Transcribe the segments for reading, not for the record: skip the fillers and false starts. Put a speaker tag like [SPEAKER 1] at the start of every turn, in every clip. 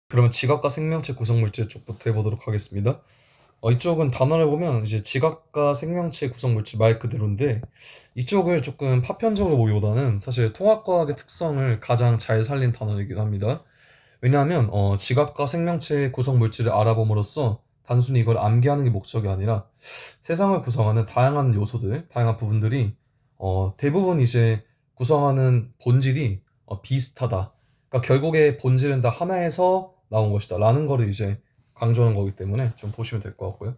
[SPEAKER 1] 그러면 지각과 생명체 구성물질 쪽부터 해보도록 하겠습니다. 이쪽은 단어를 보면 이제 지각과 생명체 구성물질 말 그대로인데 이쪽을 조금 파편적으로 보기보다는 사실 통합과학의 특성을 가장 잘 살린 단어이기도 합니다. 왜냐하면 지각과 생명체 구성물질을 알아봄으로써 단순히 이걸 암기하는 게 목적이 아니라 세상을 구성하는 다양한 요소들, 다양한 부분들이 대부분 이제 구성하는 본질이 비슷하다. 그러니까 결국에 본질은 다 하나에서 나온 것이다. 라는 거를 이제 강조하는 거기 때문에 좀 보시면 될 것 같고요.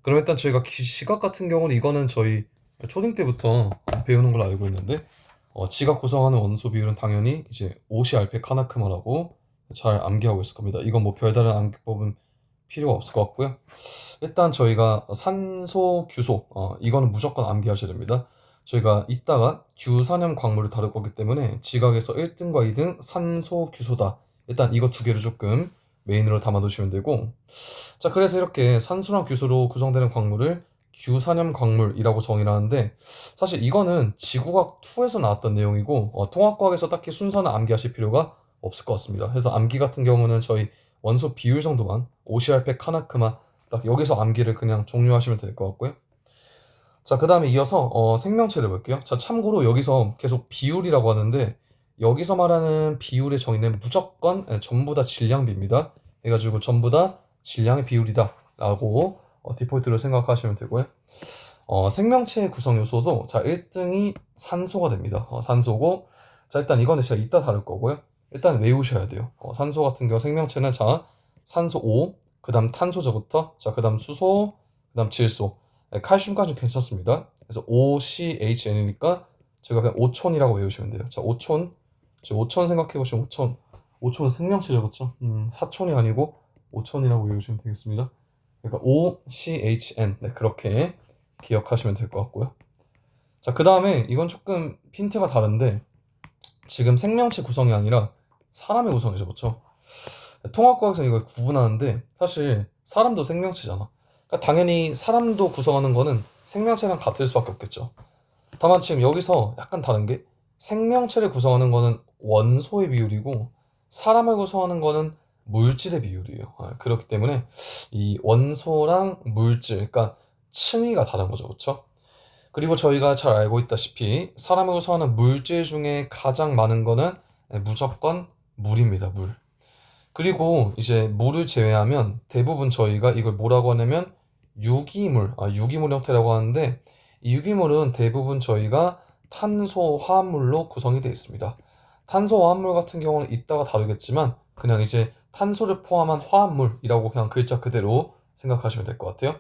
[SPEAKER 1] 그럼 일단 저희가 지각 같은 경우는 이거는 저희 초등 때부터 배우는 걸로 알고 있는데 지각 구성하는 원소 비율은 당연히 이제 오시알페카나크마라고 잘 암기하고 있을 겁니다. 이건 뭐 별다른 암기법은 필요가 없을 것 같고요. 일단 저희가 산소, 규소 이거는 무조건 암기하셔야 됩니다. 저희가 이따가 규산염 광물을 다룰 거기 때문에 지각에서 1등과 2등 산소, 규소다. 일단 이거 두 개를 조금 메인으로 담아두시면 되고, 자, 그래서 이렇게 산소랑 규소로 구성되는 광물을 규산염 광물이라고 정의를 하는데, 사실 이거는 지구과학 2에서 나왔던 내용이고 통합과학에서 딱히 순서는 암기하실 필요가 없을 것 같습니다. 그래서 암기 같은 경우는 저희 원소 비율 정도만 오시알페 카나크마 딱 여기서 암기를 그냥 종료하시면 될 것 같고요. 자, 그 다음에 이어서 생명체를 볼게요. 자, 참고로 여기서 계속 비율이라고 하는데 여기서 말하는 비율의 정의는 무조건 전부 다 질량비입니다. 해가지고 전부 다 질량의 비율이다 라고 디폴트로 생각하시면 되고요. 생명체 구성 요소도 자 1등이 산소가 됩니다. 산소고, 자 일단 이거는 제가 이따 다룰 거고요. 일단 외우셔야 돼요. 산소 같은 경우 생명체는 자 산소 5, 그 다음 탄소저부터, 자 그 다음 수소, 그 다음 질소, 칼슘까지 괜찮습니다. 그래서 OCHN이니까 제가 그냥 오촌이라고 외우시면 돼요. 자 오촌, 오촌 생각해보시면 오촌은 생명체죠, 그렇죠? 사촌이 아니고 오촌이라고 외우시면 되겠습니다. 그러니까 OCHN, 네, 그렇게 기억하시면 될 것 같고요. 자, 그 다음에 이건 조금 핀트가 다른데 지금 생명체 구성이 아니라 사람의 구성이죠, 그렇죠? 통합과학에서는 이걸 구분하는데 사실 사람도 생명체잖아. 그러니까 당연히 사람도 구성하는 거는 생명체랑 같을 수밖에 없겠죠. 다만 지금 여기서 약간 다른 게 생명체를 구성하는 거는 원소의 비율이고 사람을 구성하는 거는 물질의 비율이에요. 그렇기 때문에 이 원소랑 물질, 그러니까 층위가 다른 거죠, 그렇죠? 그리고 저희가 잘 알고 있다시피 사람을 구성하는 물질 중에 가장 많은 거는 무조건 물입니다, 물. 그리고 이제 물을 제외하면 대부분 저희가 이걸 뭐라고 하냐면 유기물 형태라고 하는데 이 유기물은 대부분 저희가 탄소 화합물로 구성이 되어 있습니다. 탄소 화합물 같은 경우는 이따가 다루겠지만 그냥 이제 탄소를 포함한 화합물이라고 그냥 글자 그대로 생각하시면 될 것 같아요.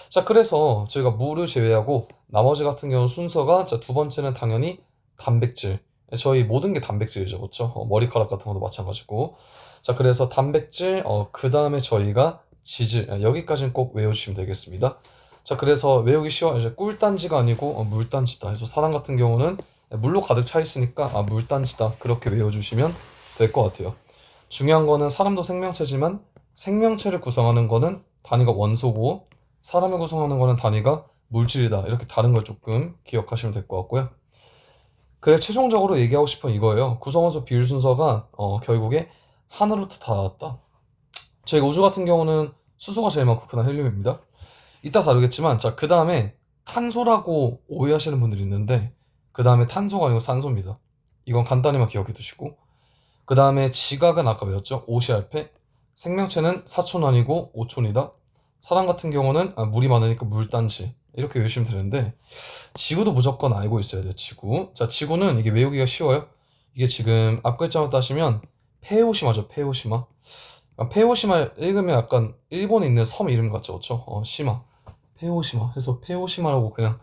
[SPEAKER 1] 자, 그래서 저희가 물을 제외하고 나머지 같은 경우 순서가 자, 두 번째는 당연히 단백질. 저희 모든 게 단백질이죠, 그렇죠? 머리카락 같은 것도 마찬가지고. 자, 그래서 단백질, 그 다음에 저희가 지질, 여기까지는 꼭 외워주시면 되겠습니다. 자, 그래서 외우기 쉬워. 이제 꿀단지가 아니고 물단지다. 그래서 사람 같은 경우는 물로 가득 차 있으니까 물단지다. 그렇게 외워주시면 될 것 같아요. 중요한 거는 사람도 생명체지만 생명체를 구성하는 거는 단위가 원소고 사람을 구성하는 거는 단위가 물질이다. 이렇게 다른 걸 조금 기억하시면 될 것 같고요. 그래 최종적으로 얘기하고 싶은 이거예요. 구성원소 비율 순서가 결국에 하나로부터 다 나왔다. 저희가 우주 같은 경우는 수소가 제일 많고 그다음 헬륨입니다. 이따 다루겠지만 자 그 다음에 탄소라고 오해하시는 분들이 있는데 그 다음에 탄소가 아니고 산소입니다. 이건 간단히만 기억해 두시고 그 다음에 지각은 아까 배웠죠? 오시알페. 생명체는 사촌 아니고 오촌이다. 사람 같은 경우는 물이 많으니까 물단지. 이렇게 외우시면 되는데 지구도 무조건 알고 있어야 돼요. 지구. 자, 지구는 이게 외우기가 쉬워요. 이게 지금 앞 글자만 따시면 페오시마죠. 페오시마. 페오시마 읽으면 약간 일본에 있는 섬 이름 같죠, 그렇죠? 시마. 페오시마. 해서 페오시마라고 그냥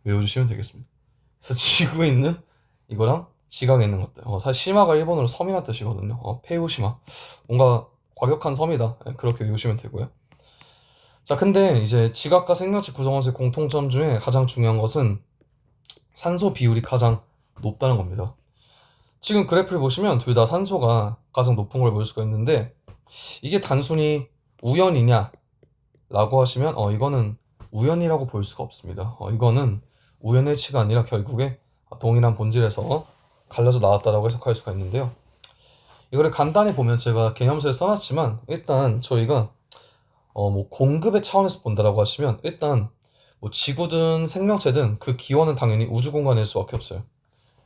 [SPEAKER 1] 외워주시면 되겠습니다. 그래서 지구에 있는 이거랑 지각에 있는 것들. 사실 시마가 일본어로 섬이라는 뜻이거든요. 페오시마. 뭔가 과격한 섬이다. 그렇게 외우시면 되고요. 자, 근데 이제 지각과 생명체 구성원소의 공통점 중에 가장 중요한 것은 산소 비율이 가장 높다는 겁니다. 지금 그래프를 보시면 둘 다 산소가 가장 높은 걸 볼 수가 있는데 이게 단순히 우연이냐 라고 하시면 이거는 우연이라고 볼 수가 없습니다. 이거는 우연의 치가 아니라 결국에 동일한 본질에서 갈려져 나왔다라고 해석할 수가 있는데요. 이거를 간단히 보면 제가 개념서에 써놨지만 일단 저희가 뭐 공급의 차원에서 본다라고 하시면 일단 뭐 지구든 생명체든 그 기원은 당연히 우주 공간일 수밖에 없어요.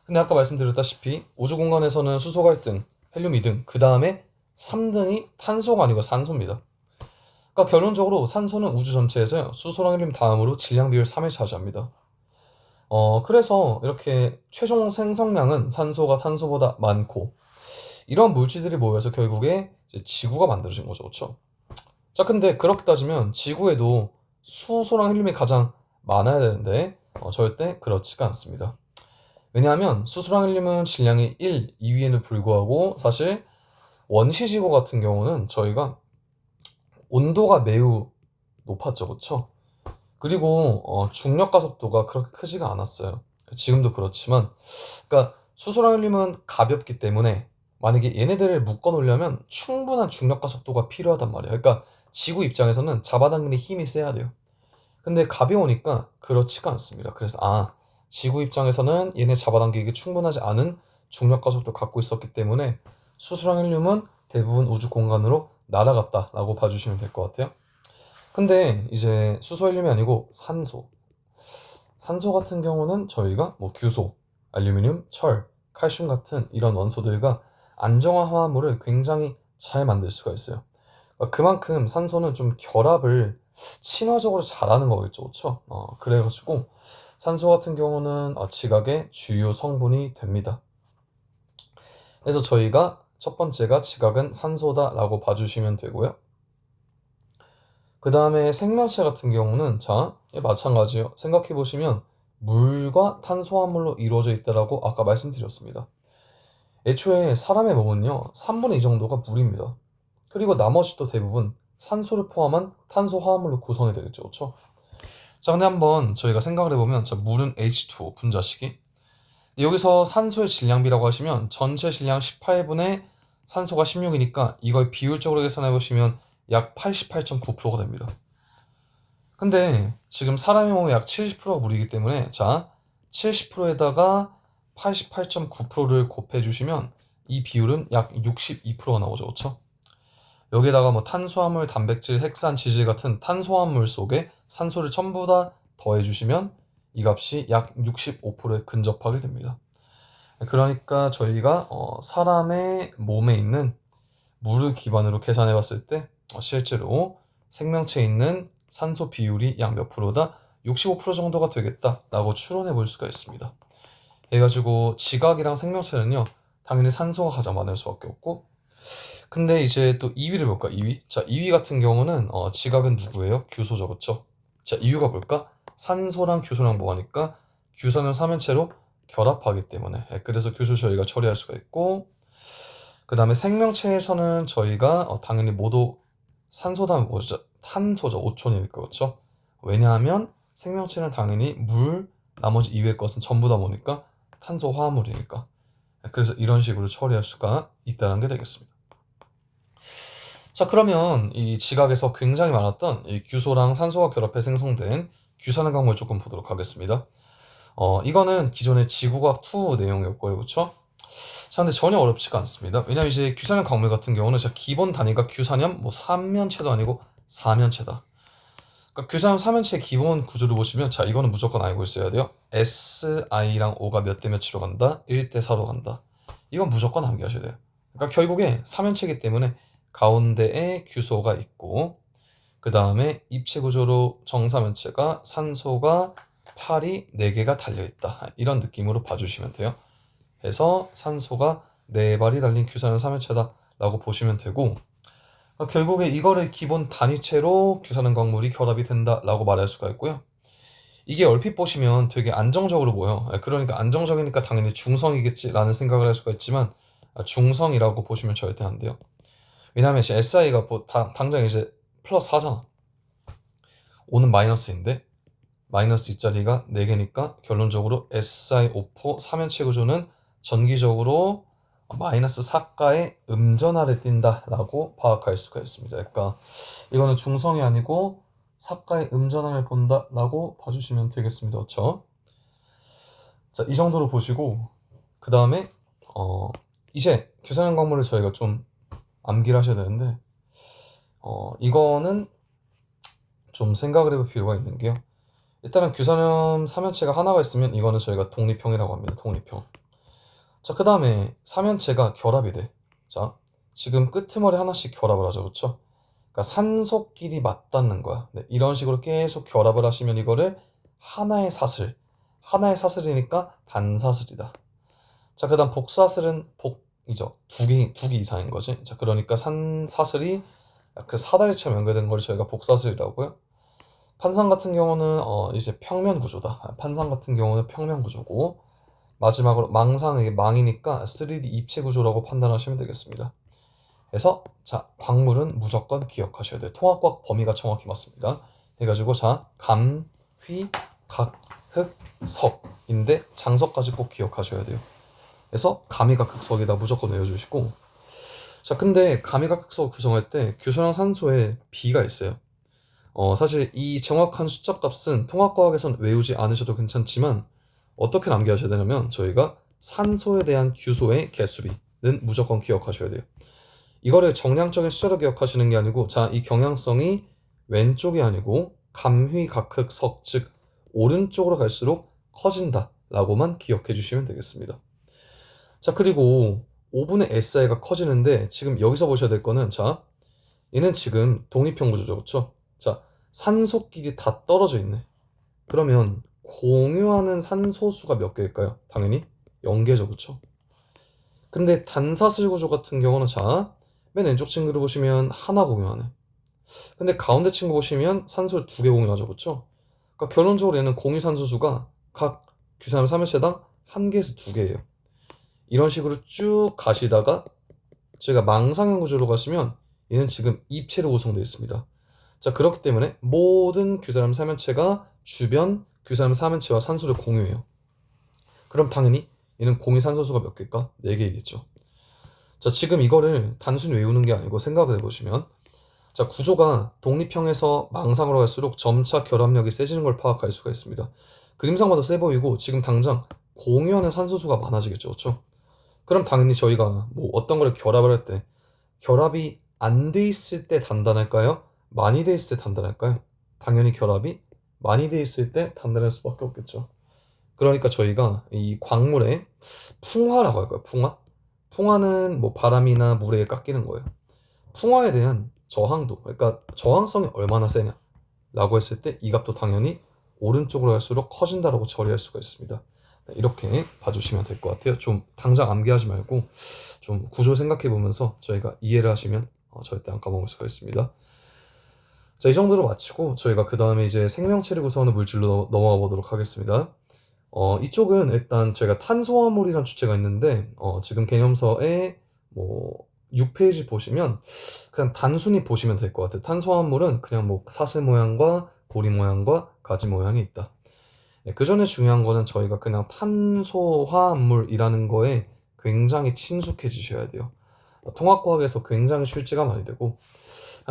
[SPEAKER 1] 근데 아까 말씀드렸다시피 우주 공간에서는 수소가 1등, 헬륨 2등, 그 다음에 3등이 탄소가 아니고 산소입니다. 그러니까 결론적으로 산소는 우주 전체에서 수소랑 헬륨 다음으로 질량 비율 3을 차지합니다. 그래서 이렇게 최종 생성량은 산소가 탄소보다 많고 이런 물질들이 모여서 결국에 이제 지구가 만들어진 거죠. 그렇죠? 자, 근데 그렇게 따지면 지구에도 수소랑 헬륨이 가장 많아야 되는데 절대 그렇지가 않습니다. 왜냐하면 수소랑 헬륨은 질량이 1, 2위에는 불구하고 사실 원시지구 같은 경우는 저희가 온도가 매우 높았죠. 그렇죠? 그리고 중력가 속도가 그렇게 크지가 않았어요. 지금도 그렇지만 그러니까 수소랑 헬륨은 가볍기 때문에 만약에 얘네들을 묶어 놓으려면 충분한 중력가 속도가 필요하단 말이에요. 그러니까 지구 입장에서는 잡아당기는 힘이 세야 돼요. 근데 가벼우니까 그렇지가 않습니다. 그래서 지구 입장에서는 얘네 잡아당기기 충분하지 않은 중력가 속도를 갖고 있었기 때문에 수소랑 헬륨은 대부분 우주 공간으로 날아갔다라고 봐주시면 될 것 같아요. 근데 이제 수소 헬륨이 아니고 산소 같은 경우는 저희가 뭐 규소, 알루미늄, 철, 칼슘 같은 이런 원소들과 안정화 화합물을 굉장히 잘 만들 수가 있어요. 그러니까 그만큼 산소는 좀 결합을 친화적으로 잘하는 거겠죠, 그렇죠? 그래가지고 산소 같은 경우는 지각의 주요 성분이 됩니다. 그래서 저희가 첫 번째가 지각은 산소다라고 봐주시면 되고요. 그 다음에 생명체 같은 경우는 마찬가지요. 생각해 보시면 물과 탄소화물로 이루어져 있다라고 아까 말씀드렸습니다. 애초에 사람의 몸은요 3분의 2 정도가 물입니다. 그리고 나머지도 대부분 산소를 포함한 탄소화합물로 구성이 되겠죠, 그렇죠? 자, 근데 한번 저희가 생각을 해보면 물은 H2O 분자식이 여기서 산소의 질량비라고 하시면 전체 질량 18분의 산소가 16이니까 이걸 비율적으로 계산해 보시면 약 88.9%가 됩니다. 근데 지금 사람의 몸의 약 70%가 물이기 때문에 70%에다가 88.9%를 곱해주시면 이 비율은 약 62%가 나오죠. 그렇죠? 여기에다가 뭐 탄수화물, 단백질, 핵산, 지질 같은 탄수화물 속에 산소를 전부 다 더해주시면 이 값이 약 65%에 근접하게 됩니다. 그러니까 저희가 사람의 몸에 있는 물을 기반으로 계산해 봤을 때 실제로 생명체에 있는 산소 비율이 약 몇 프로다? 65% 정도가 되겠다라고 추론해 볼 수가 있습니다. 해가지고 지각이랑 생명체는요 당연히 산소가 가장 많을 수밖에 없고 근데 이제 또 2위를 볼까? 2위? 자, 2위 같은 경우는 지각은 누구예요? 규소죠, 그렇죠? 자, 이유가 뭘까? 산소랑 규소랑 뭐하니까 규소는 삼연체로 결합하기 때문에 그래서 규소 저희가 처리할 수가 있고 그 다음에 생명체에서는 저희가 당연히 모두 산소다면 뭐죠? 탄소죠. 오촌이니까 그렇죠? 왜냐하면 생명체는 당연히 물, 나머지 이외의 것은 전부 다 뭐니까 탄소 화합물이니까 그래서 이런 식으로 처리할 수가 있다는 게 되겠습니다. 자, 그러면 이 지각에서 굉장히 많았던 이 규소랑 산소가 결합해 생성된 규산화 광물 조금 보도록 하겠습니다. 이거는 기존의 지구과학 2 내용이었고요, 그렇죠? 자, 근데 전혀 어렵지가 않습니다. 왜냐면 이제 규산염 광물 같은 경우는 기본 단위가 규산염, 뭐 3면체도 아니고 4면체다. 그러니까 규산염 4면체의 기본 구조를 보시면 이거는 무조건 알고 있어야 돼요. SI랑 O가 몇 대 몇으로 간다? 1대 4로 간다. 이건 무조건 암기하셔야 돼요. 그러니까 결국에 4면체이기 때문에 가운데에 규소가 있고 그 다음에 입체 구조로 정사면체가 산소가 팔이 4개가 달려있다. 이런 느낌으로 봐주시면 돼요. 해서 산소가 4발이 달린 규산염 3연체다 라고 보시면 되고 결국에 이거를 기본 단위체로 규산염 광물이 결합이 된다 라고 말할 수가 있고요. 이게 얼핏 보시면 되게 안정적으로 보여. 그러니까 안정적이니까 당연히 중성이겠지 라는 생각을 할 수가 있지만 중성이라고 보시면 절대 안 돼요. 왜냐하면 이제 SI가 당장 이제 플러스 4잖아. O는 마이너스인데 마이너스 2짜리가 4개니까 결론적으로 SiO4 3연체 구조는 전기적으로 마이너스 4가의 음전하를 띈다라고 파악할 수가 있습니다. 그러니까 이거는 중성이 아니고 4가의 음전하를 본다라고 봐주시면 되겠습니다. 그렇죠? 자, 이 정도로 보시고 그 다음에 이제 규산염 광물을 저희가 좀 암기를 하셔야 되는데 이거는 좀 생각을 해볼 필요가 있는 게요. 일단은 규산염 삼연체가 하나가 있으면 이거는 저희가 독립형이라고 합니다. 독립형. 자, 그 다음에 삼연체가 결합이 돼. 자, 지금 끄트머리 하나씩 결합을 하죠. 그렇죠? 그러니까 산소끼리 맞닿는 거야. 네, 이런 식으로 계속 결합을 하시면 이거를 하나의 사슬. 하나의 사슬이니까 단사슬이다. 자, 그 다음 복사슬은 복이죠. 두 개 이상인 거지. 자, 그러니까 산사슬이 그 사다리처럼 연결된 걸 저희가 복사슬이라고요. 판상 같은 경우는 이제 평면 구조다. 판상 같은 경우는 평면 구조고, 마지막으로 망상은 이게 망이니까 3D 입체 구조라고 판단하시면 되겠습니다. 그래서 자, 광물은 무조건 기억하셔야 돼요. 통합과학 범위가 정확히 맞습니다. 해가지고 자, 감, 휘, 각, 흑, 석인데 장석까지 꼭 기억하셔야 돼요. 그래서 감이가 극석이다 무조건 외워주시고, 자, 근데 감이가 극석을 구성할 때 규소랑 산소에 비가 있어요. 사실 이 정확한 숫자 값은 통합과학에선 외우지 않으셔도 괜찮지만 어떻게 남겨하셔야 되냐면 저희가 산소에 대한 규소의 개수비는 무조건 기억하셔야 돼요. 이거를 정량적인 숫자로 기억하시는 게 아니고, 자, 이 경향성이 왼쪽이 아니고 감휘 각흑 석, 즉 오른쪽으로 갈수록 커진다 라고만 기억해 주시면 되겠습니다. 자, 그리고 5분의 SI가 커지는데 지금 여기서 보셔야 될 거는, 자, 얘는 지금 독립형 구조죠. 그렇죠? 자, 산소끼리 다 떨어져 있네. 그러면 공유하는 산소수가 몇 개일까요? 당연히 0개죠. 그렇죠? 근데 단사슬 구조 같은 경우는, 자, 맨 왼쪽 친구를 보시면 하나 공유하네. 근데 가운데 친구 보시면 산소를 2개 공유하죠. 그렇죠? 그러니까 결론적으로 얘는 공유 산소수가 각 규산염 3일체당 1개에서 2개예요. 이런 식으로 쭉 가시다가 저희가 망상형 구조로 가시면 얘는 지금 입체로 구성되어 있습니다. 자, 그렇기 때문에 모든 규산염 3면체가 주변 규산염 3면체와 산소를 공유해요. 그럼 당연히 얘는 공유 산소수가 몇 개일까? 4개이겠죠. 자, 지금 이거를 단순히 외우는 게 아니고 생각을 해보시면, 자, 구조가 독립형에서 망상으로 갈수록 점차 결합력이 세지는 걸 파악할 수가 있습니다. 그림상 봐도 세 보이고 지금 당장 공유하는 산소수가 많아지겠죠. 그렇죠? 그럼 당연히 저희가 뭐 어떤 걸 결합을 할 때 결합이 안 돼 있을 때 단단할까요? 많이 돼 있을 때 단단할까요? 당연히 결합이 많이 돼 있을 때 단단할 수밖에 없겠죠. 그러니까 저희가 이 광물에 풍화라고 할 거예요. 풍화? 풍화는 뭐 바람이나 물에 의해 깎이는 거예요. 풍화에 대한 저항도, 그러니까 저항성이 얼마나 세냐 라고 했을 때 이 값도 당연히 오른쪽으로 갈수록 커진다라고 처리할 수가 있습니다. 이렇게 봐주시면 될 것 같아요. 좀 당장 암기하지 말고 좀 구조 생각해 보면서 저희가 이해를 하시면 절대 안 까먹을 수가 있습니다. 자, 이 정도로 마치고 저희가 그 다음에 이제 생명체를 구성하는 물질로 넘어가 보도록 하겠습니다. 이쪽은 일단 제가 탄소화물이라는 주제가 있는데 지금 개념서에 뭐 6페이지 보시면 그냥 단순히 보시면 될 것 같아요. 탄소화물은 그냥 뭐 사슬 모양과 고리 모양과 가지 모양이 있다. 그 전에 중요한 거는 저희가 그냥 탄소화합물이라는 거에 굉장히 친숙해지셔야 돼요. 통합과학에서 굉장히 출제가 많이 되고,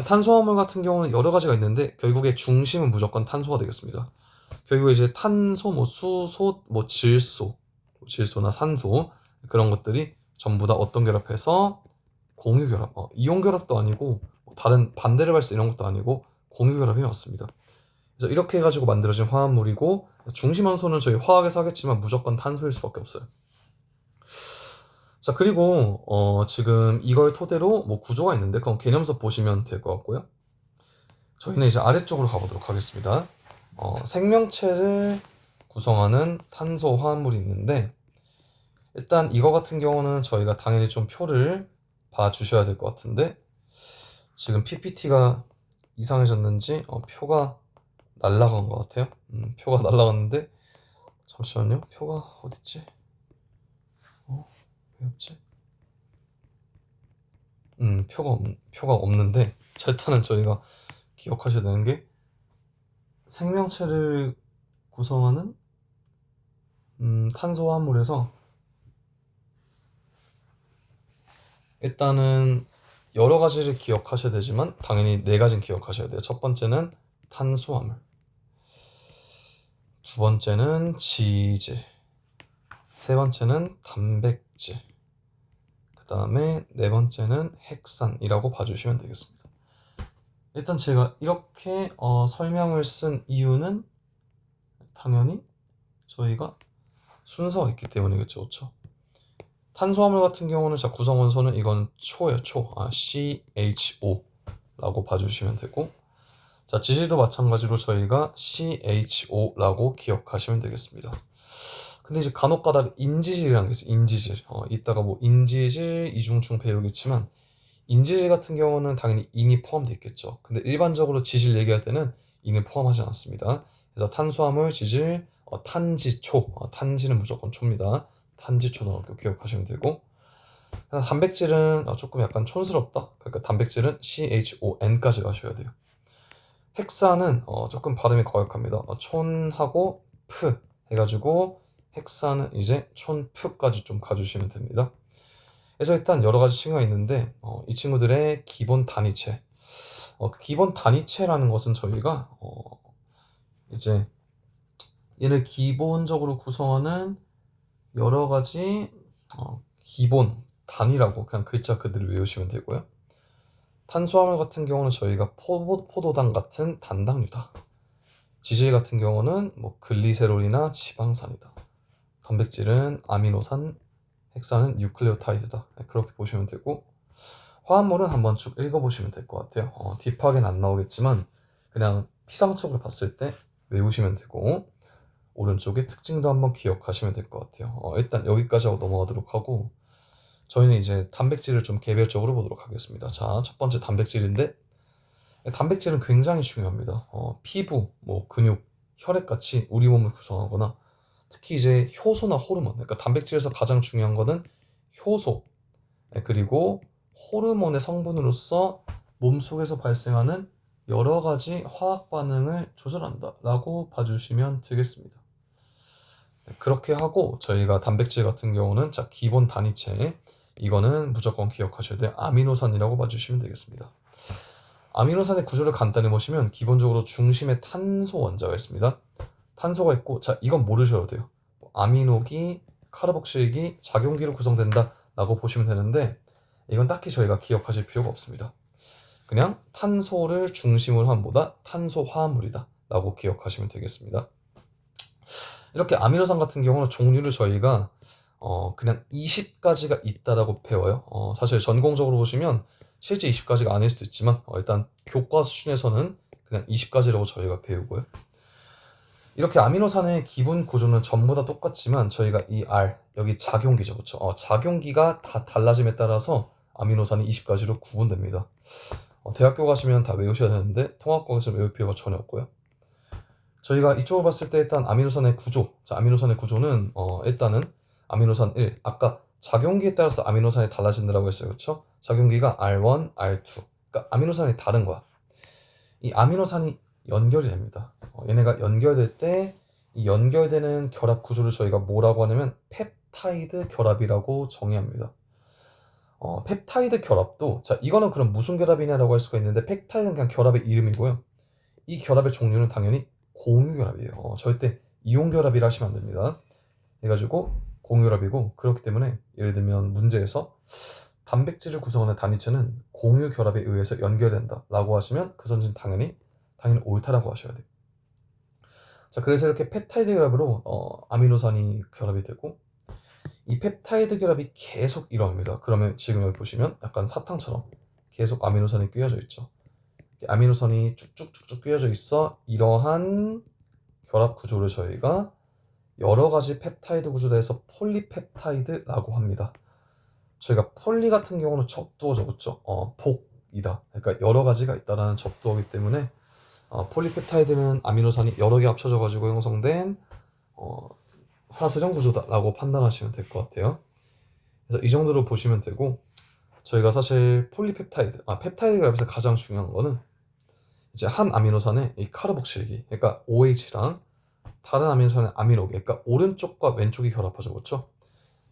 [SPEAKER 1] 탄소화물 같은 경우는 여러 가지가 있는데 결국에 중심은 무조건 탄소가 되겠습니다. 결국에 이제 탄소, 뭐 수소, 뭐 질소나 산소 그런 것들이 전부 다 어떤 결합해서 공유 결합, 이온 결합도 아니고 다른 반대를 발생 이런 것도 아니고 공유 결합이 맞습니다. 그래서 이렇게 해가지고 만들어진 화합물이고, 중심 원소는 저희 화학에서 하겠지만 무조건 탄소일 수밖에 없어요. 자, 그리고 지금 이걸 토대로 뭐 구조가 있는데 그건 개념서 보시면 될 것 같고요. 저희는 이제 아래쪽으로 가보도록 하겠습니다. 생명체를 구성하는 탄소 화합물이 있는데, 일단 이거 같은 경우는 저희가 당연히 좀 표를 봐주셔야 될 것 같은데, 지금 PPT가 이상해졌는지 표가 날라간 것 같아요. 표가 날라갔는데, 잠시만요. 표가 어딨지? 왜 없지? 표가 없는데, 자, 일단은 저희가 기억하셔야 되는 게 생명체를 구성하는 탄소화합물에서 일단은 여러 가지를 기억하셔야 되지만 당연히 네 가지는 기억하셔야 돼요. 첫 번째는 탄수화물, 두 번째는 지질, 세 번째는 단백질, 다음에 네 번째는 헥산이라고 봐주시면 되겠습니다. 일단 제가 이렇게 설명을 쓴 이유는 당연히 저희가 순서가 있기 때문이겠죠. 그렇죠? 탄수화물 같은 경우는 자 구성원소는 이건 초예요. CHO라고 봐주시면 되고, 자 지질도 마찬가지로 저희가 CHO라고 기억하시면 되겠습니다. 근데 이제 간혹가다가 인지질이라는 게 있어요. 인지질. 이따가 뭐 인지질 이중충 배우겠지만, 인지질 같은 경우는 당연히 인이 포함되어 있겠죠. 근데 일반적으로 지질 얘기할 때는 인을 포함하지 않습니다. 그래서 탄수화물, 지질, 탄지초, 탄지는 무조건 초입니다. 탄지초로 기억하시면 되고, 단백질은 조금 약간 촌스럽다. 그러니까 단백질은 CHON까지 가셔야 돼요. 헥사는 조금 발음이 거역합니다. 촌하고 프 해가지고 헥사는 이제 촌프까지 좀 가주시면 됩니다. 그래서 일단 여러 가지 친구가 있는데 이 친구들의 기본 단위체. 기본 단위체라는 것은 저희가 이제 얘를 기본적으로 구성하는 여러 가지 기본 단위라고 그냥 글자 그대로 외우시면 되고요. 탄수화물 같은 경우는 저희가 포도당 같은 단당류다. 지질 같은 경우는 뭐 글리세롤이나 지방산이다. 단백질은 아미노산, 핵산은 뉴클레오타이드다. 그렇게 보시면 되고, 화합물은 한번 쭉 읽어보시면 될 것 같아요. 딥하게는 안 나오겠지만 그냥 피상적으로 봤을 때 외우시면 되고, 오른쪽에 특징도 한번 기억하시면 될 것 같아요. 일단 여기까지 하고 넘어가도록 하고, 저희는 이제 단백질을 좀 개별적으로 보도록 하겠습니다. 자, 첫 번째 단백질인데, 단백질은 굉장히 중요합니다. 피부, 뭐 근육, 혈액같이 우리 몸을 구성하거나, 특히 이제 효소나 호르몬, 그러니까 단백질에서 가장 중요한 거는 효소, 그리고 호르몬의 성분으로서 몸속에서 발생하는 여러 가지 화학 반응을 조절한다라고 봐주시면 되겠습니다. 그렇게 하고 저희가 단백질 같은 경우는 자 기본 단위체, 이거는 무조건 기억하셔야 돼요. 아미노산이라고 봐주시면 되겠습니다. 아미노산의 구조를 간단히 보시면 기본적으로 중심에 탄소 원자가 있습니다. 탄소가 있고, 자 이건 모르셔도 돼요. 아미노기, 카르복실기, 작용기로 구성된다 라고 보시면 되는데, 이건 딱히 저희가 기억하실 필요가 없습니다. 그냥 탄소를 중심으로 한 보다 탄소 화합물이다 라고 기억하시면 되겠습니다. 이렇게 아미노산 같은 경우는 종류를 저희가 그냥 20가지가 있다라고 배워요. 사실 전공적으로 보시면 실제 20가지가 아닐 수도 있지만 일단 교과 수준에서는 그냥 20가지라고 저희가 배우고요. 이렇게 아미노산의 기본 구조는 전부 다 똑같지만 저희가 이 R, 여기 작용기죠. 그렇죠? 작용기가 다 달라짐에 따라서 아미노산이 20가지로 구분됩니다. 대학교 가시면 다 외우셔야 되는데 통합과에서 외울 필요가 전혀 없고요. 저희가 이쪽으로 봤을 때 일단 아미노산의 구조, 자 아미노산의 구조는 일단은 아미노산 1, 아까 작용기에 따라서 아미노산이 달라진다고 했어요. 그렇죠? 작용기가 R1, R2, 그러니까 아미노산이 다른 거야. 이 아미노산이 연결이 됩니다. 얘네가 연결될 때 이 연결되는 결합 구조를 저희가 뭐라고 하냐면 펩타이드 결합이라고 정의합니다. 펩타이드 결합도, 자 이거는 그럼 무슨 결합이냐라고 할 수가 있는데, 펩타이드는 그냥 결합의 이름이고요. 이 결합의 종류는 당연히 공유 결합이에요. 절대 이온 결합이라 하시면 안 됩니다. 해가지고 공유 결합이고, 그렇기 때문에 예를 들면 문제에서 단백질을 구성하는 단위체는 공유 결합에 의해서 연결된다 라고 하시면 그 선진 당연히 옳다라고 하셔야 돼요. 자 그래서 이렇게 펩타이드 결합으로 아미노산이 결합이 되고, 이 펩타이드 결합이 계속 일어납니다. 그러면 지금 여기 보시면 약간 사탕처럼 계속 아미노산이 끼워져 있죠. 아미노산이 쭉쭉쭉쭉 끼워져 있어 이러한 결합 구조를 저희가 여러 가지 펩타이드 구조대에서 폴리펩타이드라고 합니다. 저희가 폴리 같은 경우는 적두어 적었죠. 복이다. 그러니까 여러 가지가 있다라는 적두어이기 때문에 폴리펩타이드는 아미노산이 여러 개 합쳐져 가지고 형성된 사슬형 구조다라고 판단하시면 될 것 같아요. 그래서 이 정도로 보시면 되고, 저희가 사실 펩타이드 결합에서 가장 중요한 거는 이제 한 아미노산의 이 카르복실기, 그러니까 OH랑 다른 아미노산의 아미노기, 그러니까 오른쪽과 왼쪽이 결합하죠, 그렇죠?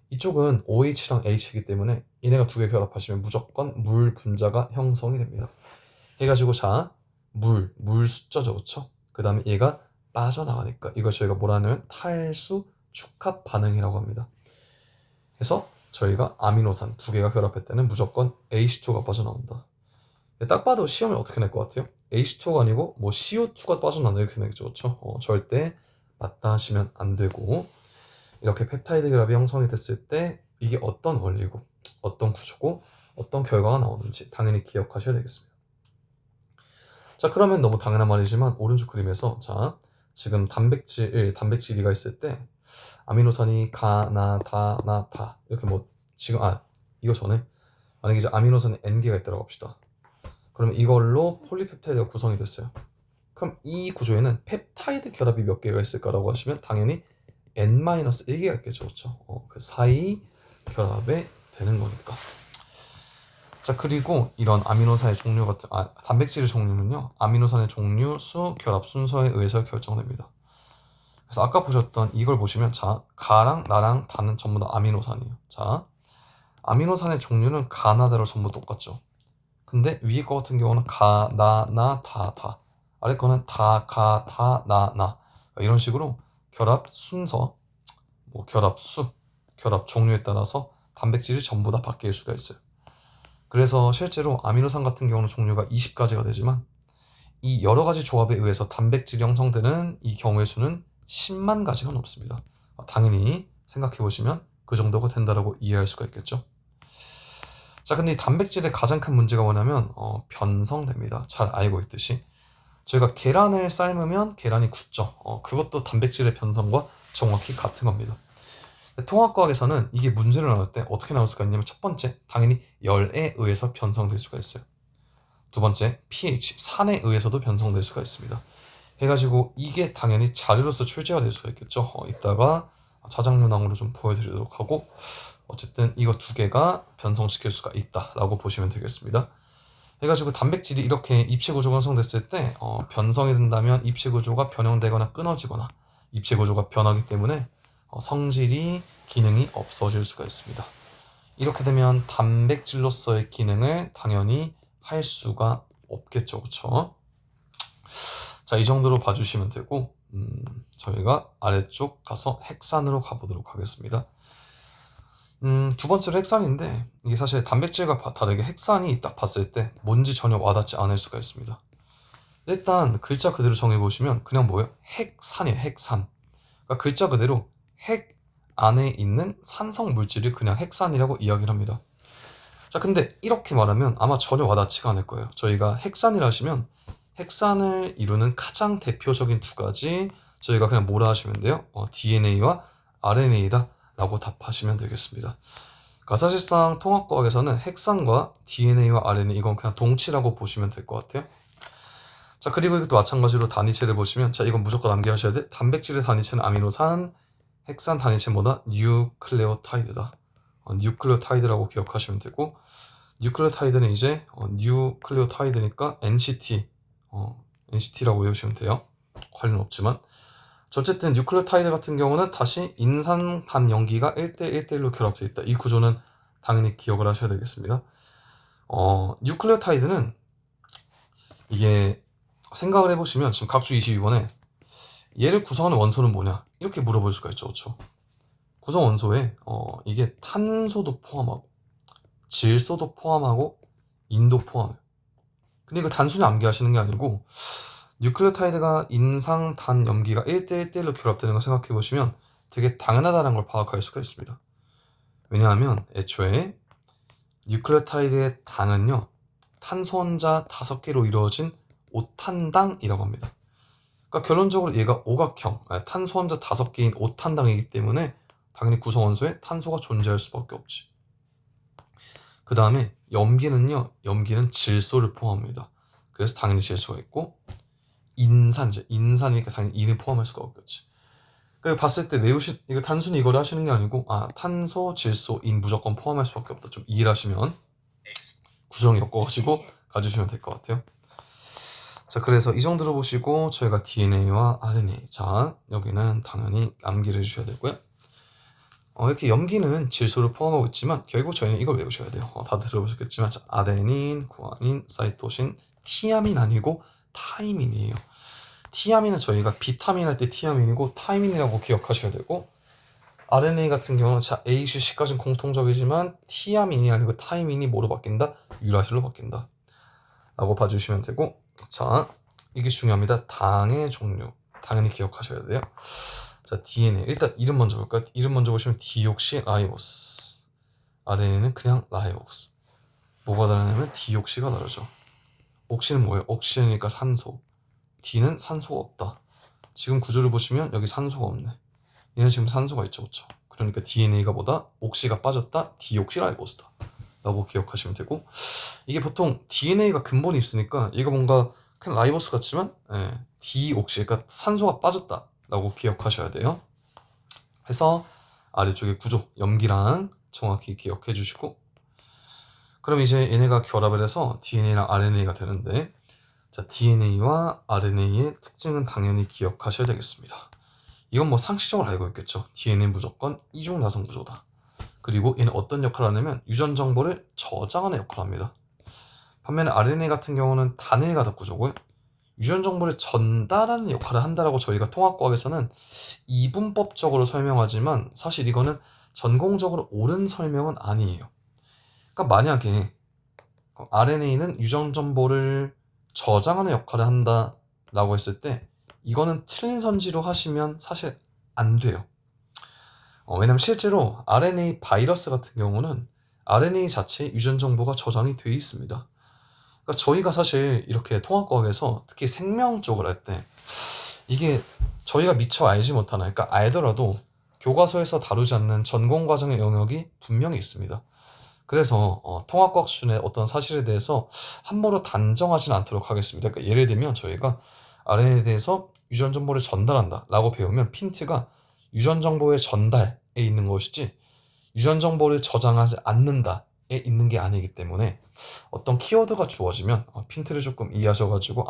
[SPEAKER 1] 이쪽은 OH랑 H이기 때문에 얘네가 두 개 결합하시면 무조건 물 분자가 형성이 됩니다. 해가지고 자 물 숫자죠, 그렇죠? 그 다음에 얘가 빠져나가니까 이걸 저희가 뭐라 하냐면 탈수 축합 반응이라고 합니다. 그래서 저희가 아미노산 두 개가 결합할 때는 무조건 H2가 빠져나온다. 딱 봐도 시험을 어떻게 낼 것 같아요? H2가 아니고 뭐 CO2가 빠져나온다 이렇게 내겠죠, 그렇죠? 절대 맞다 하시면 안 되고, 이렇게 펩타이드 결합이 형성이 됐을 때 이게 어떤 원리고 어떤 구조고 어떤 결과가 나오는지 당연히 기억하셔야 되겠습니다. 자, 그러면 너무 당연한 말이지만 오른쪽 그림에서 자, 지금 단백질이가 있을 때 아미노산이 가, 나, 다, 나, 다 이렇게 뭐 지금 이거 전에 만약에 이제 아미노산이 N개가 있다고 합시다. 그러면 이걸로 폴리펩타이드가 구성이 됐어요. 그럼 이 구조에는 펩타이드 결합이 몇 개가 있을까라고 하시면 당연히 N-1개가 있겠죠, 그렇죠? 그 사이 결합에 되는 거니까. 자, 그리고 이런 아미노산의 종류 같은 단백질의 종류는요, 아미노산의 종류, 수, 결합 순서에 의해서 결정됩니다. 그래서 아까 보셨던 이걸 보시면 자, 가랑 나랑 다는 전부 다 아미노산이에요. 자, 아미노산의 종류는 가나다로 전부 똑같죠. 근데 위에 거 같은 경우는 가, 나, 다. 아래 거는 다, 가, 다, 나. 이런 식으로 결합 순서, 뭐 결합 수, 결합 종류에 따라서 단백질이 전부 다 바뀔 수가 있어요. 그래서 실제로 아미노산 같은 경우는 종류가 20가지가 되지만 이 여러 가지 조합에 의해서 단백질이 형성되는 이 경우의 수는 10만 가지가 넘습니다. 당연히 생각해 보시면 그 정도가 된다고 이해할 수가 있겠죠. 자, 근데 이 단백질의 가장 큰 문제가 뭐냐면 변성됩니다. 잘 알고 있듯이 저희가 계란을 삶으면 계란이 굳죠. 그것도 단백질의 변성과 정확히 같은 겁니다. 통합과학에서는 이게 문제를 나올 때 어떻게 나올 수가 있냐면 첫 번째, 당연히 열에 의해서 변성될 수가 있어요. 두 번째, pH, 산에 의해서도 변성될 수가 있습니다. 해가지고 이게 당연히 자료로서 출제가 될 수가 있겠죠. 이따가 자작문항으로 좀 보여드리도록 하고, 어쨌든 이거 두 개가 변성시킬 수가 있다라고 보시면 되겠습니다. 해가지고 단백질이 이렇게 입체구조가 형성됐을 때 변성이 된다면 입체구조가 변형되거나 끊어지거나 입체구조가 변하기 때문에 성질이 기능이 없어질 수가 있습니다. 이렇게 되면 단백질로서의 기능을 당연히 할 수가 없겠죠, 그렇죠? 자, 이 정도로 봐주시면 되고 저희가 아래쪽 가서 핵산으로 가보도록 하겠습니다. 두 번째로 핵산인데 이게 사실 단백질과 다르게 핵산이 딱 봤을 때 뭔지 전혀 와닿지 않을 수가 있습니다. 일단 글자 그대로 정해보시면 그냥 뭐예요? 핵산이에요, 핵산. 그러니까 글자 그대로 핵 안에 있는 산성 물질을 그냥 핵산이라고 이야기를 합니다. 자, 근데 이렇게 말하면 아마 전혀 와닿지가 않을 거예요. 저희가 핵산이라 하시면 핵산을 이루는 가장 대표적인 두 가지 저희가 그냥 뭐라 하시면 돼요? DNA와 RNA다 라고 답하시면 되겠습니다. 그러니까 사실상 통합과학에서는 핵산과 DNA와 RNA 이건 그냥 동치라고 보시면 될 것 같아요. 자, 그리고 이것도 마찬가지로 단위체를 보시면 자, 이건 무조건 암기하셔야 돼. 단백질의 단위체는 아미노산, 핵산 단위체는 뭐다? 뉴클레오타이드다. 뉴클레오타이드라고 기억하시면 되고, 뉴클레오타이드는 이제 뉴클레오타이드니까 NCT라고 외우시면 돼요. 관련 없지만. 어쨌든 뉴클레오타이드 같은 경우는 다시 인산 단염기가 1대1대1로 결합되어 있다. 이 구조는 당연히 기억을 하셔야 되겠습니다. 뉴클레오타이드는 이게 생각을 해보시면 지금 각주 22번에 얘를 구성하는 원소는 뭐냐 이렇게 물어볼 수가 있죠, 그렇죠? 구성 원소에 이게 탄소도 포함하고 질소도 포함하고 인도 포함해요. 근데 이거 단순히 암기하시는 게 아니고 뉴클레오타이드가 인상 단 염기가 1대1대1로 결합되는 걸 생각해 보시면 되게 당연하다는 걸 파악할 수가 있습니다. 왜냐하면 애초에 뉴클레오타이드의 당은요 탄소 혼자 5개로 이루어진 5탄당이라고 합니다. 그러니까 결론적으로 얘가 오각형, 탄소 혼자 5개인 5탄당이기 때문에 당연히 구성원소에 탄소가 존재할 수밖에 없지. 그 다음에 염기는요, 염기는 질소를 포함합니다. 그래서 당연히 질소가 있고, 인산이니까 당연히 인을 포함할 수가 없겠지. 그러니까 봤을 때 이거 단순히 이걸 하시는 게 아니고, 탄소, 질소, 인 무조건 포함할 수밖에 없다. 좀 이해를 하시면 구정 엮어가지고 가주시면 될 것 같아요. 자, 그래서 이 정도로 보시고 저희가 DNA와 RNA, 자 여기는 당연히 암기를 해주셔야 되고요. 이렇게 염기는 질소를 포함하고 있지만 결국 저희는 이걸 외우셔야 돼요. 다 들어보셨겠지만 자, 아데닌, 구아닌, 사이토신, 티아민 아니고 타이민이에요. 티아민은 저희가 비타민 할 때 티아민이고 타이민이라고 기억하셔야 되고, RNA 같은 경우는 자 ACC까지는 공통적이지만 티아민이 아니고 타이민이 뭐로 바뀐다? 유라실로 바뀐다 라고 봐주시면 되고, 자 이게 중요합니다. 당의 종류 당연히 기억하셔야 돼요. 자 DNA 일단 이름 먼저 볼까요? 이름 먼저 보시면 디옥시라이보스, RNA는 그냥 라이보스. 뭐가 다르냐면 디옥시가 다르죠. 옥시는 뭐예요? 옥시니까 산소, D는 산소가 없다. 지금 구조를 보시면 여기 산소가 없네. 얘는 지금 산소가 있죠, 그렇죠? 그러니까 DNA가 뭐다? 옥시가 빠졌다. 디옥시라이보스다 라고 기억하시면 되고, 이게 보통 DNA가 근본이 있으니까 이거 뭔가 그냥 라이보스 같지만 디옥시, 그러니까 산소가 빠졌다 라고 기억하셔야 돼요. 그래서 아래쪽에 구조 염기랑 정확히 기억해 주시고, 그럼 이제 얘네가 결합을 해서 DNA랑 RNA가 되는데, 자 DNA와 RNA의 특징은 당연히 기억하셔야 되겠습니다. 이건 뭐 상식적으로 알고 있겠죠. DNA는 무조건 이중나선 구조다. 그리고 얘는 어떤 역할을 하냐면 유전 정보를 저장하는 역할을 합니다. 반면에 RNA 같은 경우는 단일 가닥 구조고요. 유전 정보를 전달하는 역할을 한다라고 저희가 통합과학에서는 이분법적으로 설명하지만, 사실 이거는 전공적으로 옳은 설명은 아니에요. 그러니까 만약에 RNA는 유전 정보를 저장하는 역할을 한다라고 했을 때 이거는 틀린 선지로 하시면 사실 안 돼요. 왜냐면 실제로 RNA 바이러스 같은 경우는 RNA 자체에 유전 정보가 저장이 되어 있습니다. 그러니까 저희가 사실 이렇게 통합과학에서 특히 생명 쪽을 할 때 이게 저희가 미처 알지 못하나, 그러니까 알더라도 교과서에서 다루지 않는 전공 과정의 영역이 분명히 있습니다. 그래서 통합과학 수준의 어떤 사실에 대해서 함부로 단정하진 않도록 하겠습니다. 그러니까 예를 들면 저희가 RNA에 대해서 유전 정보를 전달한다 라고 배우면 핀트가 유전 정보의 전달에 있는 것이지 유전 정보를 저장하지 않는다에 있는 게 아니기 때문에, 어떤 키워드가 주어지면 핀트를 조금 이해하셔가지고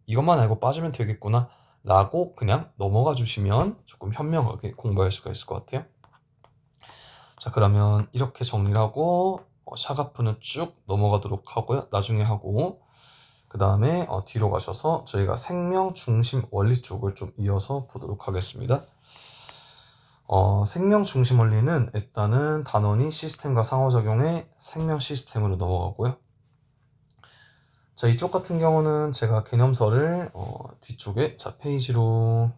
[SPEAKER 1] 이것만 알고 빠지면 되겠구나 라고 그냥 넘어가 주시면 조금 현명하게 공부할 수가 있을 것 같아요. 자 그러면 이렇게 정리를 하고 샤가프는 쭉 넘어가도록 하고요. 나중에 하고, 그 다음에 뒤로 가셔서 저희가 생명 중심 원리 쪽을 좀 이어서 보도록 하겠습니다. 생명 중심 원리는 일단은 단원이 시스템과 상호작용의 생명 시스템으로 넘어가고요. 자 이쪽 같은 경우는 제가 개념서를 뒤쪽에 자 페이지로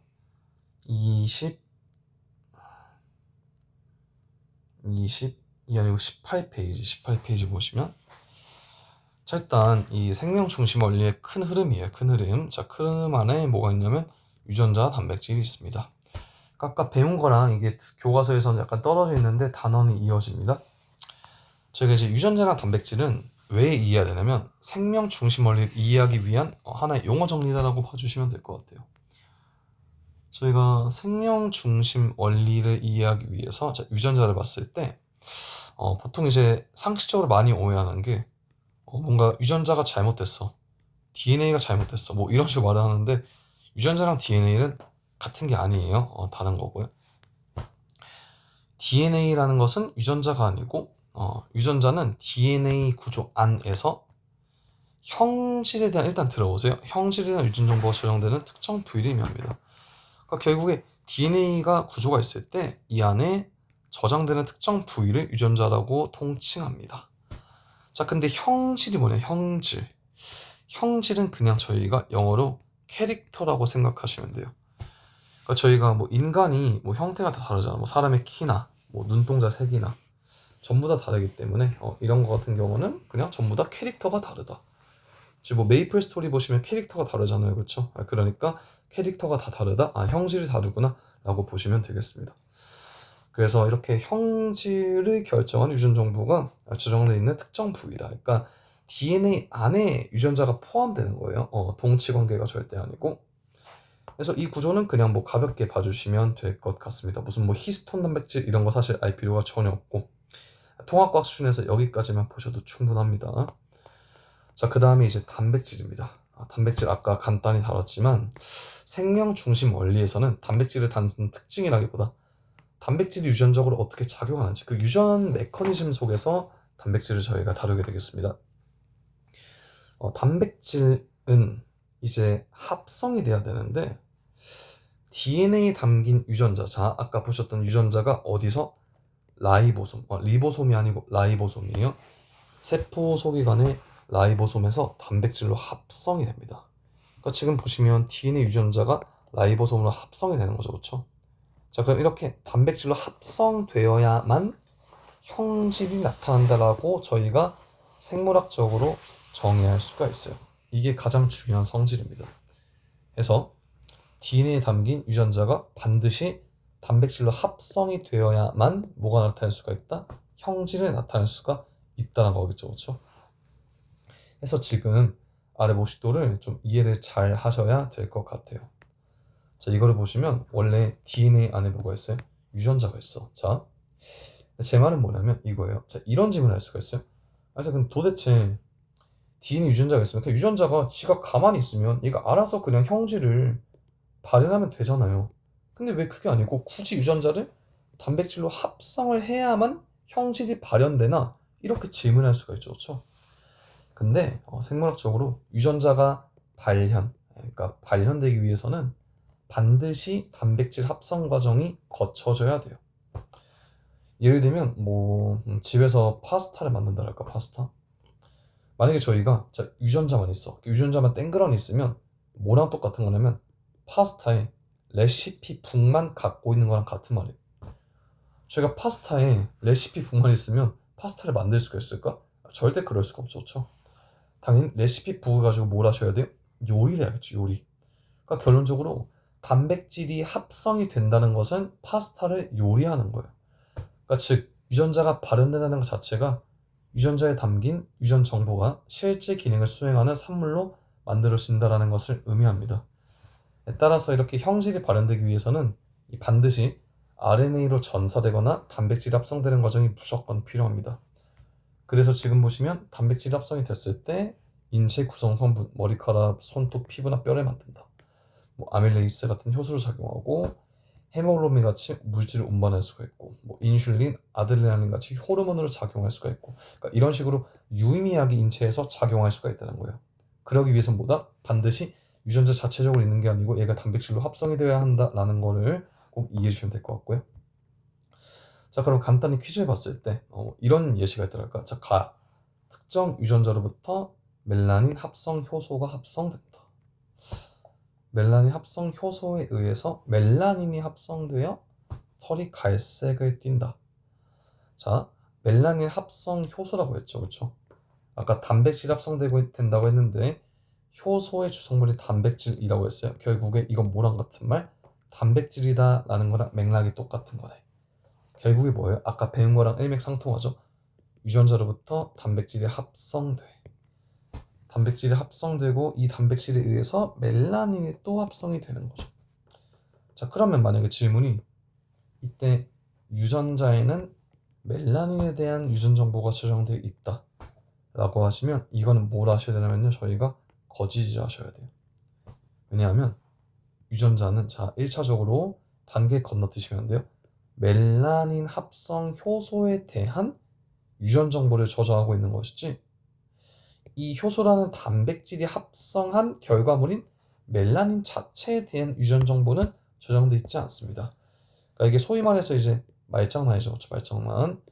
[SPEAKER 1] 20이 아니고 18페이지 보시면, 자 일단 이 생명 중심 원리의 큰 흐름이에요. 큰 흐름. 자 큰 흐름 안에 뭐가 있냐면 유전자와 단백질이 있습니다. 아까 배운 거랑 이게 교과서에서는 약간 떨어져 있는데 단원이 이어집니다. 저희가 이제 유전자랑 단백질은 왜 이해해야 되냐면 생명 중심 원리를 이해하기 위한 하나의 용어 정리다라고 봐주시면 될 것 같아요. 저희가 생명 중심 원리를 이해하기 위해서 유전자를 봤을 때 보통 이제 상식적으로 많이 오해하는 게 뭔가 유전자가 잘못됐어, DNA가 잘못됐어, 뭐 이런 식으로 말을 하는데, 유전자랑 DNA는 같은 게 아니에요. 다른 거고요. DNA라는 것은 유전자가 아니고 유전자는 DNA 구조 안에서 형질에 대한, 일단 들어보세요. 형질에 대한 유전 정보가 저장되는 특정 부위를 의미합니다. 그러니까 결국에 DNA가 구조가 있을 때 이 안에 저장되는 특정 부위를 유전자라고 통칭합니다. 자 근데 형질이 뭐냐, 형질. 형질은 그냥 저희가 영어로 캐릭터라고 생각하시면 돼요. 그러니까 저희가 뭐 인간이 뭐 형태가 다 다르잖아. 뭐 사람의 키나 뭐 눈동자 색이나 전부 다 다르기 때문에 이런 거 같은 경우는 그냥 전부 다 캐릭터가 다르다. 지금 뭐 메이플 스토리 보시면 캐릭터가 다르잖아요, 그렇죠? 그러니까 캐릭터가 다 다르다. 형질이 다르구나 라고 보시면 되겠습니다. 그래서 이렇게 형질을 결정한 유전 정보가 저장되어 있는 특정 부위다. 그러니까 DNA 안에 유전자가 포함되는 거예요. 동치 관계가 절대 아니고. 그래서 이 구조는 그냥 뭐 가볍게 봐주시면 될 것 같습니다. 무슨 뭐 히스톤 단백질 이런 거 사실 알 필요가 전혀 없고, 통합과학 수준에서 여기까지만 보셔도 충분합니다. 자 그 다음에 이제 단백질입니다. 단백질 아까 간단히 다뤘지만 생명 중심 원리에서는 단백질을 다루는 특징이라기보다 단백질이 유전적으로 어떻게 작용하는지 그 유전 메커니즘 속에서 단백질을 저희가 다루게 되겠습니다. 단백질은 이제 합성이 돼야 되는데 DNA에 담긴 유전자. 자, 아까 보셨던 유전자가 어디서? 라이보솜. 리보솜이 아니고 라이보솜이에요. 세포 소기관의 라이보솜에서 단백질로 합성이 됩니다. 그러니까 지금 보시면 DNA 유전자가 라이보솜으로 합성이 되는 거죠. 그렇죠? 자, 그럼 이렇게 단백질로 합성되어야만 형질이 나타난다라고 저희가 생물학적으로 정의할 수가 있어요. 이게 가장 중요한 성질입니다. 그래서 DNA에 담긴 유전자가 반드시 단백질로 합성이 되어야만 뭐가 나타날 수가 있다? 형질을 나타낼 수가 있다는 거겠죠. 그렇죠? 그래서 지금 아래 모식도를 좀 이해를 잘 하셔야 될 것 같아요. 자, 이거를 보시면 원래 DNA 안에 뭐가 있어요? 유전자가 있어. 자, 제 말은 뭐냐면 이거예요. 자, 이런 질문을 할 수가 있어요. 그럼 도대체 DNA 유전자가 있으면 그 유전자가 지가 가만히 있으면 얘가 알아서 그냥 형질을 발현하면 되잖아요. 근데 왜 그게 아니고 굳이 유전자를 단백질로 합성을 해야만 형질이 발현되나? 이렇게 질문할 수가 있죠. 그렇죠? 근데 생물학적으로 유전자가 그러니까 발현되기 위해서는 반드시 단백질 합성 과정이 거쳐져야 돼요. 예를 들면 집에서 파스타를 만든다랄까. 파스타. 만약에 저희가 유전자만 있어. 유전자만 땡그러니 있으면 뭐랑 똑같은 거냐면 파스타에 레시피 북만 갖고 있는 거랑 같은 말이에요. 저희가 파스타에 레시피 북만 있으면 파스타를 만들 수가 있을까? 절대 그럴 수가 없죠. 그렇죠? 당연히 레시피 북을 가지고 뭘 하셔야 돼요? 요리를 해야겠죠. 요리. 그러니까 결론적으로 단백질이 합성이 된다는 것은 파스타를 요리하는 거예요. 그러니까 즉 유전자가 발현된다는 것 자체가 유전자에 담긴 유전 정보가 실제 기능을 수행하는 산물로 만들어진다는 것을 의미합니다. 따라서 이렇게 형질이 발현되기 위해서는 반드시 RNA로 전사되거나 단백질이 합성되는 과정이 무조건 필요합니다. 그래서 지금 보시면 단백질 합성이 됐을 때 인체 구성 성분, 머리카락, 손톱, 피부나 뼈를 만든다. 아밀레이스 같은 효소를 작용하고 헤모글로빈 같이 물질을 운반할 수가 있고 인슐린, 아드레날린 같이 호르몬으로 작용할 수가 있고 그러니까 이런 식으로 유의미하게 인체에서 작용할 수가 있다는 거예요. 그러기 위해서는 뭐다? 반드시 유전자 자체적으로 있는 게 아니고 얘가 단백질로 합성이 되어야 한다라는 거를 꼭 이해해 주시면 될 것 같고요. 자, 그럼 간단히 퀴즈를 봤을 때 이런 예시가 있더랄까. 자, 특정 유전자로부터 멜라닌 합성 효소가 합성된다. 멜라닌 합성 효소에 의해서 멜라닌이 합성되어 털이 갈색을 띈다. 자, 멜라닌 합성 효소라고 했죠. 그렇죠? 아까 단백질 합성되고 된다고 했는데 효소의 주성분이 단백질이라고 했어요. 결국에 이건 뭐랑 같은 말? 단백질이다 라는 거랑 맥락이 똑같은 거네. 결국에 뭐예요? 아까 배운 거랑 일맥상통하죠. 유전자로부터 단백질이 합성돼. 단백질이 합성되고 이 단백질에 의해서 멜라닌이 또 합성이 되는 거죠. 자, 그러면 만약에 질문이 이때 유전자에는 멜라닌에 대한 유전 정보가 저장되어 있다 라고 하시면 이거는 뭘 하셔야 되냐면요. 저희가 거짓하셔야 돼요. 왜냐하면 유전자는 1차적으로 단계 건너뛰시면 안 돼요. 멜라닌 합성 효소에 대한 유전 정보를 저장하고 있는 것이지 이 효소라는 단백질이 합성한 결과물인 멜라닌 자체에 대한 유전 정보는 저장되어 있지 않습니다. 그러니까 이게 소위 말해서 이제 말장난이죠. 말장난.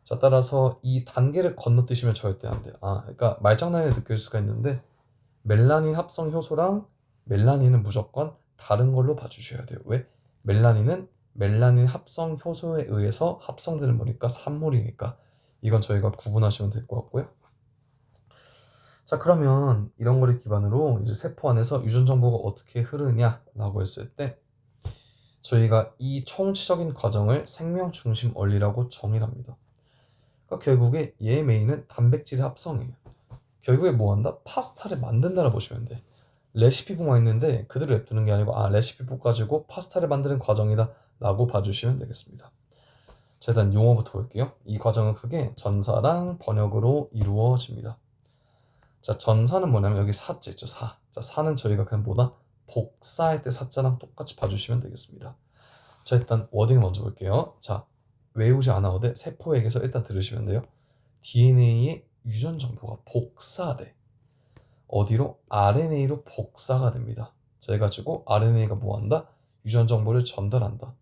[SPEAKER 1] 자, 따라서 이 단계를 건너뛰시면 절대 안 돼요. 그러니까 말장난이 느낄 수가 있는데 멜라닌 합성 효소랑 멜라닌은 무조건 다른 걸로 봐주셔야 돼요. 왜? 멜라닌은 멜라닌 합성 효소에 의해서 합성되는 거니까 산물이니까 이건 저희가 구분하시면 될 것 같고요. 자, 그러면 이런 거를 기반으로 이제 세포 안에서 유전 정보가 어떻게 흐르냐라고 했을 때 저희가 이 총체적인 과정을 생명 중심 원리라고 정의합니다. 그러니까 결국에 얘의 메인은 단백질의 합성이에요. 결국에 뭐 한다? 파스타를 만든다라 보시면 돼. 레시피북만 있는데 그대로 냅두는 게 아니고 레시피북 가지고 파스타를 만드는 과정이다 라고 봐주시면 되겠습니다. 자, 일단 용어부터 볼게요. 이 과정은 크게 전사랑 번역으로 이루어집니다. 자, 전사는 뭐냐면 여기 사자 있죠. 사. 자, 사는 저희가 그냥 뭐다? 복사할 때 사자랑 똑같이 봐주시면 되겠습니다. 자, 일단 워딩 먼저 볼게요. 자, 외우지 않아도 세포에게서 일단 들으시면 돼요. DNA의 유전 정보가 복사돼. 어디로? RNA로 복사가 됩니다. 자, 해가지고 RNA가 뭐 한다? 유전 정보를 전달한다.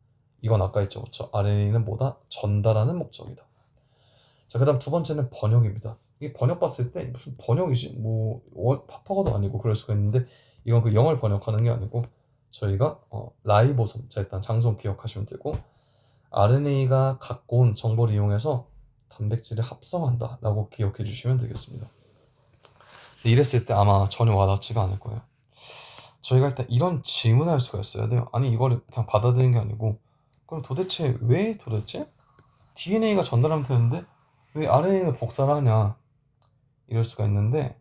[SPEAKER 1] 이건 아까 했죠, 그렇죠? RNA는 뭐다? 전달하는 목적이다. 자, 그다음 두 번째는 번역입니다. 이게 번역 봤을 때 무슨 번역이지? 뭐 파파고도 아니고 그럴 수가 있는데 이건 그 영어를 번역하는 게 아니고 저희가 라이보솜, 자 일단 장소 기억하시면 되고 RNA가 갖고 온 정보를 이용해서 단백질을 합성한다라고 기억해 주시면 되겠습니다. 이랬을 때 아마 전혀 와닿지가 않을 거예요. 저희가 일단 이런 질문을 할 수가 있어야 돼요. 아니 이거를 그냥 받아들이는 게 아니고 그럼 도대체 왜 도대체 DNA가 전달하면 되는데 왜 RNA는 복사를 하냐 이럴 수가 있는데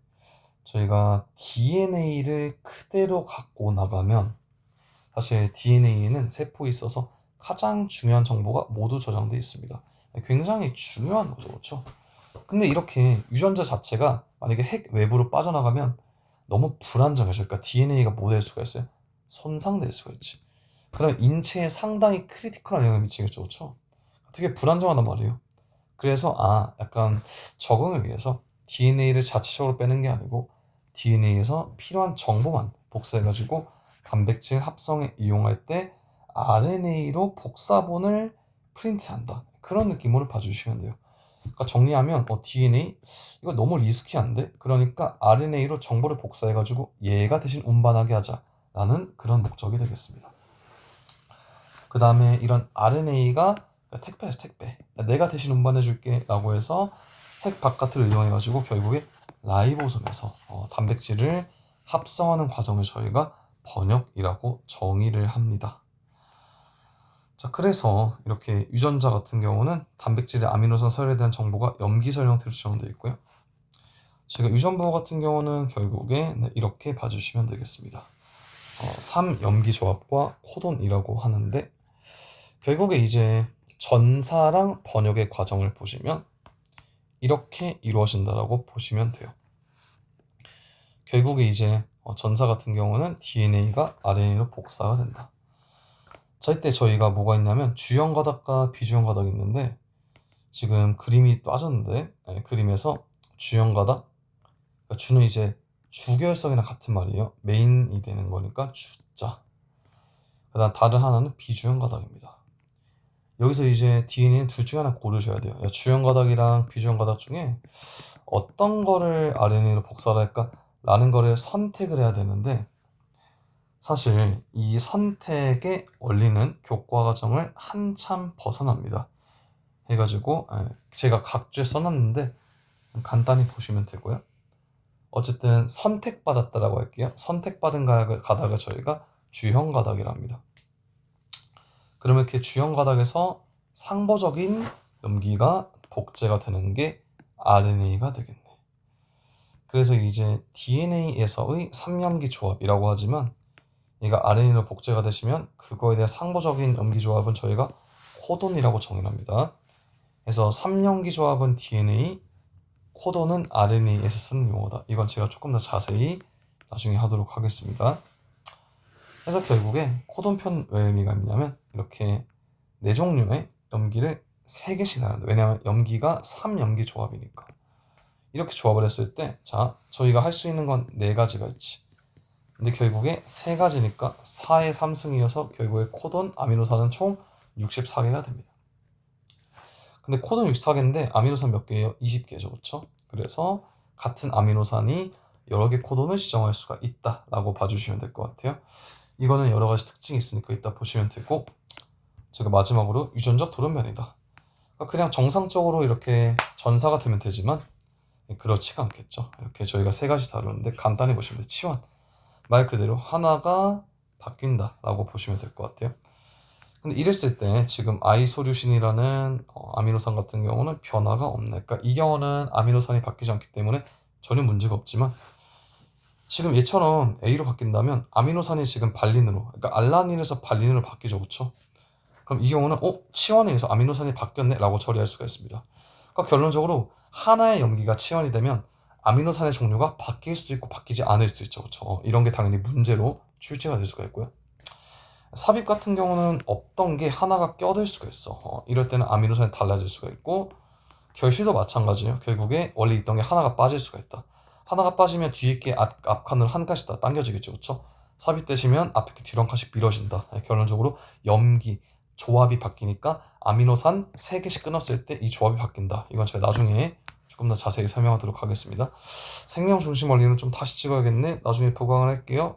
[SPEAKER 1] 저희가 DNA를 그대로 갖고 나가면 사실 DNA에는 세포에 있어서 가장 중요한 정보가 모두 저장되어 있습니다. 굉장히 중요한 거죠, 그렇죠? 근데 이렇게 유전자 자체가 만약에 핵 외부로 빠져나가면 너무 불안정해져. 그러니까 DNA가 뭐 될 수가 있어요? 손상될 수가 있지. 그럼 인체에 상당히 크리티컬한 영향을 미치겠죠, 그렇죠? 되게 불안정하단 말이에요. 그래서 약간 적응을 위해서 DNA를 자체적으로 빼는 게 아니고 DNA에서 필요한 정보만 복사해가지고 단백질 합성에 이용할 때 RNA로 복사본을 프린트한다. 그런 느낌으로 봐주시면 돼요. 그러니까 정리하면 DNA 이거 너무 리스키한데 그러니까 RNA로 정보를 복사해가지고 얘가 대신 운반하게 하자라는 그런 목적이 되겠습니다. 그 다음에 이런 RNA가 택배에서 택배 내가 대신 운반해줄게 라고 해서 핵 바깥을 이용해가지고 결국에 라이보솜에서 단백질을 합성하는 과정을 저희가 번역이라고 정의를 합니다. 자, 그래서 이렇게 유전자 같은 경우는 단백질의 아미노산 서열에 대한 정보가 염기설 형태로 지정되어 있고요. 제가 유전부 같은 경우는 결국에 이렇게 봐주시면 되겠습니다. 3염기 조합과 코돈이라고 하는데 결국에 이제 전사랑 번역의 과정을 보시면 이렇게 이루어진다라고 보시면 돼요. 결국에 이제 전사 같은 경우는 DNA가 RNA로 복사가 된다. 자, 이때 저희가 뭐가 있냐면 주형 가닥과 비주형 가닥이 있는데 지금 그림이 빠졌는데 그림에서 주형 가닥 그러니까 주는 이제 주결석이랑 같은 말이에요. 메인이 되는 거니까 주자. 그다음 다른 하나는 비주형 가닥입니다. 여기서 이제 DNA는 둘 중에 하나 고르셔야 돼요. 주형 가닥이랑 비주형 가닥 중에 어떤 거를 RNA로 복사를 할까? 라는 거를 선택을 해야 되는데 사실 이 선택의 원리는 교과 과정을 한참 벗어납니다. 해가지고 제가 각주에 써놨는데 간단히 보시면 되고요. 어쨌든 선택받았다라고 할게요. 선택받은 가닥을 저희가 주형 가닥이라 합니다. 그러면 이렇게 주형 가닥에서 상보적인 염기가 복제가 되는 게 RNA가 되겠네. 그래서 이제 DNA에서의 3염기 조합이라고 하지만 얘가 RNA로 복제가 되시면 그거에 대한 상보적인 염기 조합은 저희가 코돈이라고 정의합니다. 그래서 3염기 조합은 DNA, 코돈은 RNA에서 쓰는 용어다. 이건 제가 조금 더 자세히 나중에 하도록 하겠습니다. 그래서 결국에 코돈편 왜 의미가 있냐면 이렇게 4종류의 염기를 3개씩 나눈다. 왜냐하면 염기가 3염기 조합이니까. 이렇게 조합을 했을 때 자, 저희가 할 수 있는 건 4가지가 있지. 근데 결국에 3가지니까 4의 3승이어서 결국에 코돈, 아미노산은 총 64개가 됩니다. 근데 코돈 64개인데 아미노산 몇 개예요? 20개죠. 그렇죠? 그래서 같은 아미노산이 여러 개 코돈을 지정할 수가 있다라고 봐주시면 될 것 같아요. 이거는 여러 가지 특징이 있으니까 이따 보시면 되고 제가 마지막으로 유전자 돌연변이다. 그냥 정상적으로 이렇게 전사가 되면 되지만 그렇지가 않겠죠. 이렇게 저희가 3가지 다루는데 간단히 보시면 돼요. 치환. 말 그대로 하나가 바뀐다라고 보시면 될 것 같아요. 근데 이랬을 때 지금 아이소류신이라는 아미노산 같은 경우는 변화가 없네. 그러니까 이 경우는 아미노산이 바뀌지 않기 때문에 전혀 문제가 없지만 지금 얘처럼 A로 바뀐다면 아미노산이 지금 발린으로 그러니까 알라닌에서 발린으로 바뀌죠. 그렇죠? 그럼 이 경우는 치환에 의해서 아미노산이 바뀌었네 라고 처리할 수가 있습니다. 그러니까 결론적으로 하나의 염기가 치환이 되면 아미노산의 종류가 바뀔 수도 있고 바뀌지 않을 수도 있죠. 그렇죠? 이런 게 당연히 문제로 출제가 될 수가 있고요. 삽입 같은 경우는 없던 게 하나가 껴들 수가 있어. 이럴 때는 아미노산이 달라질 수가 있고 결실도 마찬가지예요. 결국에 원래 있던 게 하나가 빠질 수가 있다. 하나가 빠지면 뒤에 게 앞칸으로 한 칸씩 다 당겨지겠죠. 그렇죠? 삽입되시면 앞에 게 뒤로 한 칸씩 미뤄진다. 결론적으로 염기, 조합이 바뀌니까 아미노산 3개씩 끊었을 때 이 조합이 바뀐다. 이건 제가 나중에 조금 더 자세히 설명하도록 하겠습니다. 생명 중심 원리는 좀 다시 찍어야겠네. 나중에 보강을 할게요.